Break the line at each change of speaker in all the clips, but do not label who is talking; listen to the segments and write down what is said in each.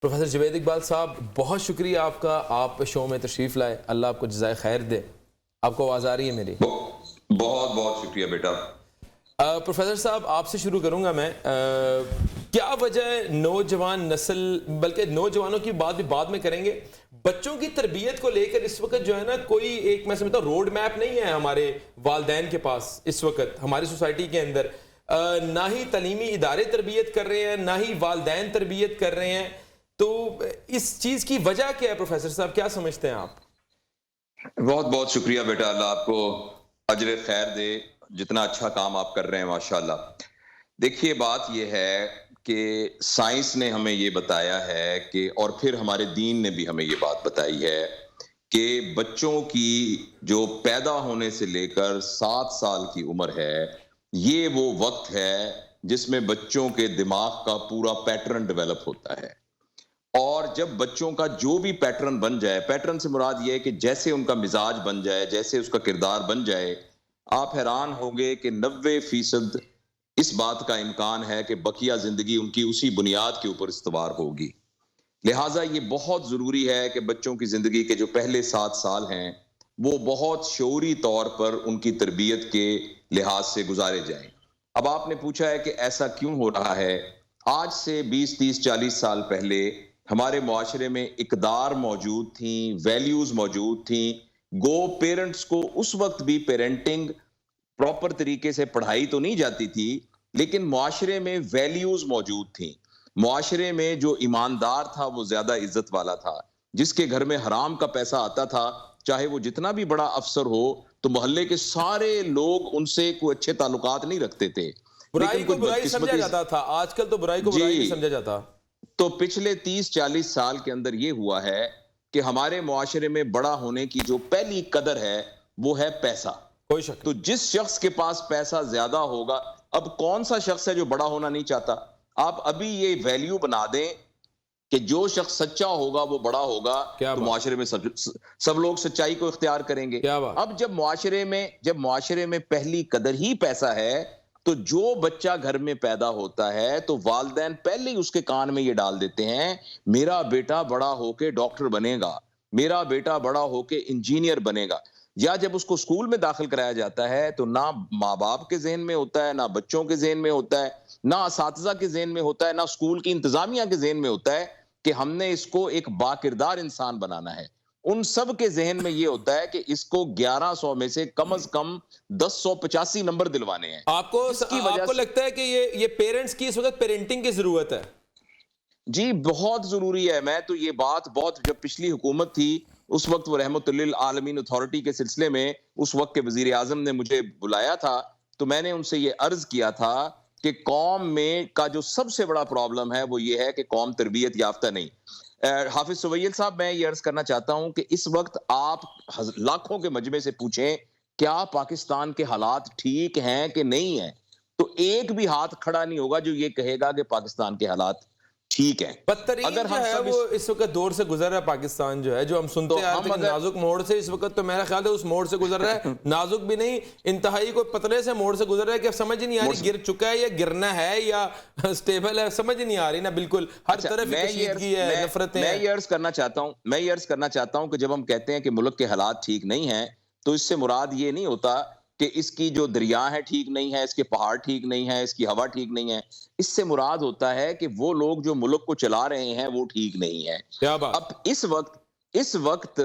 Professor Javed Iqbal صاحب، بہت شکریہ آپ کا، آپ شو میں تشریف لائے، اللہ آپ کو جزائے خیر دے۔ آپ کو آواز آ رہی ہے میری؟
بہت بہت شکریہ بیٹا۔
پروفیسر صاحب آپ سے شروع کروں گا میں۔ کیا وجہ ہے نوجوان نسل، بلکہ نوجوانوں کی بات بھی بعد میں کریں گے، بچوں کی تربیت کو لے کر اس وقت جو ہے نا کوئی ایک میں سمجھتا ہوں روڈ میپ نہیں ہے ہمارے والدین کے پاس اس وقت ہماری سوسائٹی کے اندر، نہ ہی تعلیمی ادارے تربیت کر رہے ہیں، نہ ہی والدین تربیت کر رہے ہیں۔ تو اس چیز کی وجہ کیا ہے پروفیسر صاحب، کیا سمجھتے ہیں آپ؟
بہت بہت شکریہ بیٹا، اللہ آپ کو اجر خیر دے، جتنا اچھا کام آپ کر رہے ہیں ماشاءاللہ۔ دیکھیے بات یہ ہے کہ سائنس نے ہمیں یہ بتایا ہے کہ، اور پھر ہمارے دین نے بھی ہمیں یہ بات بتائی ہے کہ بچوں کی جو پیدا ہونے سے لے کر 7 سال کی عمر ہے، یہ وہ وقت ہے جس میں بچوں کے دماغ کا پورا پیٹرن ڈیولپ ہوتا ہے۔ اور جب بچوں کا جو بھی پیٹرن بن جائے، پیٹرن سے مراد یہ ہے کہ جیسے ان کا مزاج بن جائے، جیسے اس کا کردار بن جائے، آپ حیران ہوگے کہ 90% اس بات کا امکان ہے کہ بقیہ زندگی ان کی اسی بنیاد کے اوپر استوار ہوگی۔ لہٰذا یہ بہت ضروری ہے کہ بچوں کی زندگی کے جو پہلے 7 سال ہیں وہ بہت شعوری طور پر ان کی تربیت کے لحاظ سے گزارے جائیں۔ اب آپ نے پوچھا ہے کہ ایسا کیوں ہو رہا ہے؟ آج سے 20 30 40 سال پہلے ہمارے معاشرے میں اقدار موجود تھیں، ویلیوز موجود تھیں، گو پیرنٹس کو اس وقت بھی پیرنٹنگ پراپر طریقے سے پڑھائی تو نہیں جاتی تھی، لیکن معاشرے میں ویلیوز موجود تھیں۔ معاشرے میں جو ایماندار تھا وہ زیادہ عزت والا تھا، جس کے گھر میں حرام کا پیسہ آتا تھا، چاہے وہ جتنا بھی بڑا افسر ہو، تو محلے کے سارے لوگ ان سے کوئی اچھے تعلقات نہیں رکھتے تھے۔
برائی کو برائی سمجھا جاتا تھا، آج کل تو برائی کو برائی نہیں سمجھا جاتا۔
تو پچھلے 30 40 سال کے اندر یہ ہوا ہے کہ ہمارے معاشرے میں بڑا ہونے کی جو پہلی قدر ہے وہ ہے پیسہ۔
کوئی شک
تو جس شخص کے پاس پیسہ زیادہ ہوگا، اب کون سا شخص ہے جو بڑا ہونا نہیں چاہتا؟ آپ ابھی یہ ویلیو بنا دیں کہ جو شخص سچا ہوگا وہ بڑا ہوگا، تو معاشرے میں سب لوگ سچائی کو اختیار کریں گے۔ اب جب معاشرے میں پہلی قدر ہی پیسہ ہے، تو جو بچہ گھر میں پیدا ہوتا ہے تو والدین پہلے ہی اس کے کان میں یہ ڈال دیتے ہیں، میرا بیٹا بڑا ہو کے ڈاکٹر بنے گا، میرا بیٹا بڑا ہو کے انجینئر بنے گا۔ یا جب اس کو اسکول میں داخل کرایا جاتا ہے تو نہ ماں باپ کے ذہن میں ہوتا ہے، نہ بچوں کے ذہن میں ہوتا ہے، نہ اساتذہ کے ذہن میں ہوتا ہے، نہ اسکول کی انتظامیہ کے ذہن میں ہوتا ہے کہ ہم نے اس کو ایک باکردار انسان بنانا ہے۔ ان سب کے ذہن میں یہ ہوتا ہے کہ اس کو 1100 میں سے کم از کم 1085 نمبر دلوانے ہیں۔
آپ کو لگتا ہے کہ یہ پیرنٹس کی اس وقت پیرنٹنگ کی ضرورت ہے؟
جی بہت ضروری ہے۔ میں تو یہ بات جب پچھلی حکومت تھی، اس وقت وہ رحمت للعالمین اتھارٹی کے سلسلے میں اس وقت کے وزیر اعظم نے مجھے بلایا تھا، تو میں نے ان سے یہ عرض کیا تھا کہ قوم میں کا جو سب سے بڑا پرابلم ہے وہ یہ ہے کہ قوم تربیت یافتہ نہیں۔ حافظ سویل صاحب، میں یہ عرض کرنا چاہتا ہوں کہ اس وقت آپ لاکھوں کے مجمع سے پوچھیں کیا پاکستان کے حالات ٹھیک ہیں کہ نہیں ہیں، تو ایک بھی ہاتھ کھڑا نہیں ہوگا جو یہ کہے گا کہ پاکستان کے حالات ٹھیک ہے۔
بدترین جو ہے وہ اس وقت دور سے گزر رہا ہے پاکستان، جو ہے جو ہم سنتے آ رہے ہیں نازک موڑ سے، اس وقت تو میرا خیال ہے اس موڑ سے گزر رہا ہے، نازک بھی نہیں، انتہائی کوئی پتلے سے موڑ سے گزر رہا ہے کہ سمجھ نہیں آ رہی گر چکا ہے یا گرنا ہے یا سٹیبل ہے، سمجھ نہیں آ رہی نا، بالکل ہر طرف کشیدگی ہے، نفرتیں ہیں۔
میں یہ عرض کرنا چاہتا ہوں کہ جب ہم کہتے ہیں کہ ملک کے حالات ٹھیک نہیں ہیں، تو اس سے مراد یہ نہیں ہوتا کہ اس کی جو دریا ہے ٹھیک نہیں ہے، اس کے پہاڑ ٹھیک نہیں ہے، اس کی ہوا ٹھیک نہیں ہے۔ اس سے مراد ہوتا ہے کہ وہ لوگ جو ملک کو چلا رہے ہیں وہ ٹھیک نہیں ہے۔ اب اس وقت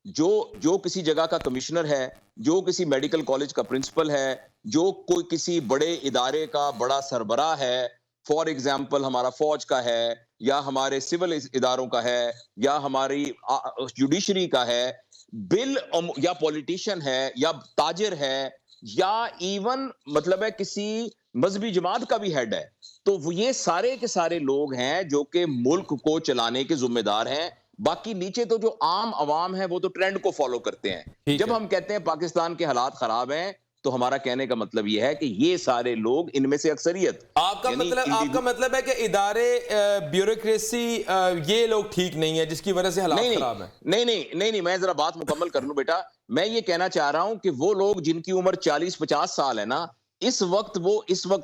جو کسی جگہ کا کمشنر ہے، جو کسی میڈیکل کالج کا پرنسپل ہے، جو کوئی کسی بڑے ادارے کا بڑا سربراہ ہے، فار ایگزامپل ہمارا فوج کا ہے، یا ہمارے سول اداروں کا ہے، یا ہماری جوڈیشری کا ہے، یا پولیٹیشین ہے، یا تاجر ہے، یا ایون مطلب ہے کسی مذہبی جماعت کا بھی ہیڈ ہے، تو وہ یہ سارے کے سارے لوگ ہیں جو کہ ملک کو چلانے کے ذمہ دار ہیں۔ باقی نیچے تو جو عام عوام ہے وہ تو ٹرینڈ کو فالو کرتے ہیں۔ جب ہم کہتے ہیں پاکستان کے حالات خراب ہیں، تو ہمارا کہنے کا مطلب یہ ہے کہ یہ سارے لوگ، ان میں سے اکثریت،
آپ کا مطلب ہے کہ ادارے، بیوروکریسی، یہ لوگ ٹھیک نہیں ہے جس کی وجہ سے حالات خراب ہیں؟
نہیں، میں ذرا بات مکمل کر لوں بیٹا۔ میں یہ کہنا چاہ رہا ہوں کہ وہ لوگ جن کی عمر 40-50 سال ہے نا، اس وقت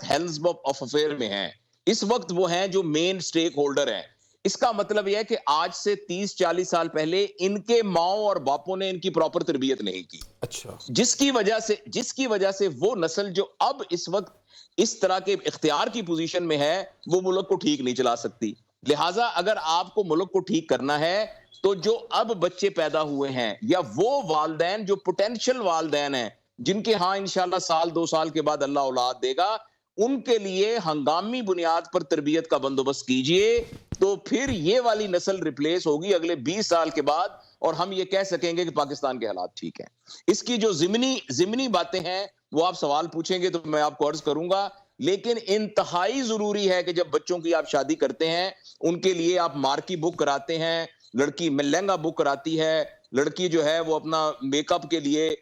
ہیلز آف افیئر میں ہیں، اس وقت وہ ہیں جو مین سٹیک ہولڈر ہیں۔ اس کا مطلب یہ ہے کہ آج سے 30-40 سال پہلے ان کے ماؤں اور باپوں نے ان کی پراپر تربیت نہیں کی،
اچھا،
جس کی وجہ سے وہ نسل جو اب اس وقت اس طرح کے اختیار کی پوزیشن میں ہے وہ ملک کو ٹھیک نہیں چلا سکتی. لہٰذا اگر آپ کو ملک کو ٹھیک کرنا ہے تو جو اب بچے پیدا ہوئے ہیں یا وہ والدین جو پوٹینشل والدین ہیں جن کے ہاں انشاءاللہ 1-2 سال کے بعد اللہ اولاد دے گا، ان کے لیے ہنگامی بنیاد پر تربیت کا بندوبست کیجئے، تو پھر یہ والی نسل ریپلیس ہوگی اگلے 20 سال کے بعد اور ہم یہ کہہ سکیں گے کہ پاکستان کے حالات ٹھیک ہیں. اس کی جو ضمنی باتیں ہیں وہ آپ سوال پوچھیں گے تو میں آپ کو عرض کروں گا، لیکن انتہائی ضروری ہے کہ جب بچوں کی آپ شادی کرتے ہیں ان کے لیے آپ مارکی بک کراتے ہیں، لڑکی لہنگا بک کراتی ہے، لڑکی جو ہے وہ اپنا میک اپ کے لیے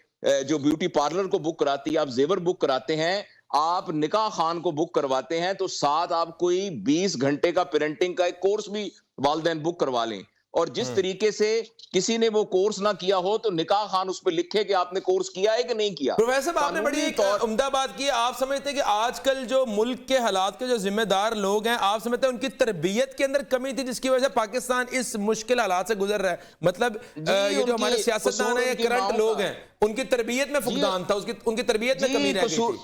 جو بیوٹی پارلر کو بک کراتی ہے، آپ زیور بک کراتے ہیں، آپ نکاح خان کو بک کرواتے ہیں، تو ساتھ آپ کوئی 20 گھنٹے کا پیرنٹنگ کا ایک کورس بھی والدین بک کروا لیں. اور جس طریقے سے کسی نے وہ کورس نہ کیا ہو تو نکاح خان اس پہ لکھے کہ آپ نے کورس کیا ہے کہ نہیں کیا.
پروفیسر صاحب آپ نے بڑی ایک عمدہ بات کی. آپ سمجھتے ہیں کہ آج کل جو ملک کے حالات کے جو ذمہ دار لوگ ہیں، آپ سمجھتے ہیں ان کی تربیت کے اندر کمی تھی جس کی وجہ سے پاکستان اس مشکل حالات سے گزر رہا ہے؟ مطلب یہ جو ہمارے سیاستدان ہیں یا کرنٹ لوگ ہیں ان کی تربیت میں فقدان تھا، ان کی تربیت میں کمی رہ گئی تھی.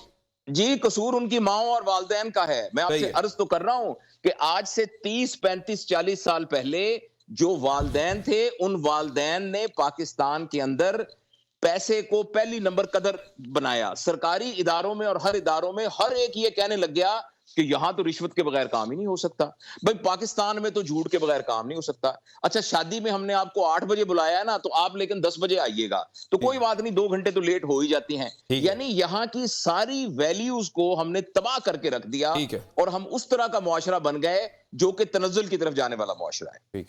جی قصور ان کی ماؤں اور والدین کا ہے. میں آپ سے عرض تو کر رہا ہوں کہ آج سے 30-35-40 سال پہلے جو والدین تھے ان والدین نے پاکستان کے اندر پیسے کو پہلی نمبر قدر بنایا. سرکاری اداروں میں اور ہر اداروں میں ہر ایک یہ کہنے لگ گیا کہ یہاں تو رشوت کے بغیر کام ہی نہیں ہو سکتا بھائی، پاکستان میں تو جھوٹ کے بغیر کام نہیں ہو سکتا. اچھا شادی میں ہم نے آپ کو 8 بجے بلایا ہے نا، تو آپ لیکن 10 بجے آئیے گا، تو کوئی بات نہیں 2 گھنٹے تو لیٹ ہو ہی جاتی ہیں. یعنی یہاں کی ساری ویلیوز کو ہم نے تباہ کر کے رکھ دیا اور ہم اس طرح کا معاشرہ بن گئے جو کہ تنزل کی طرف جانے والا معاشرہ ہے.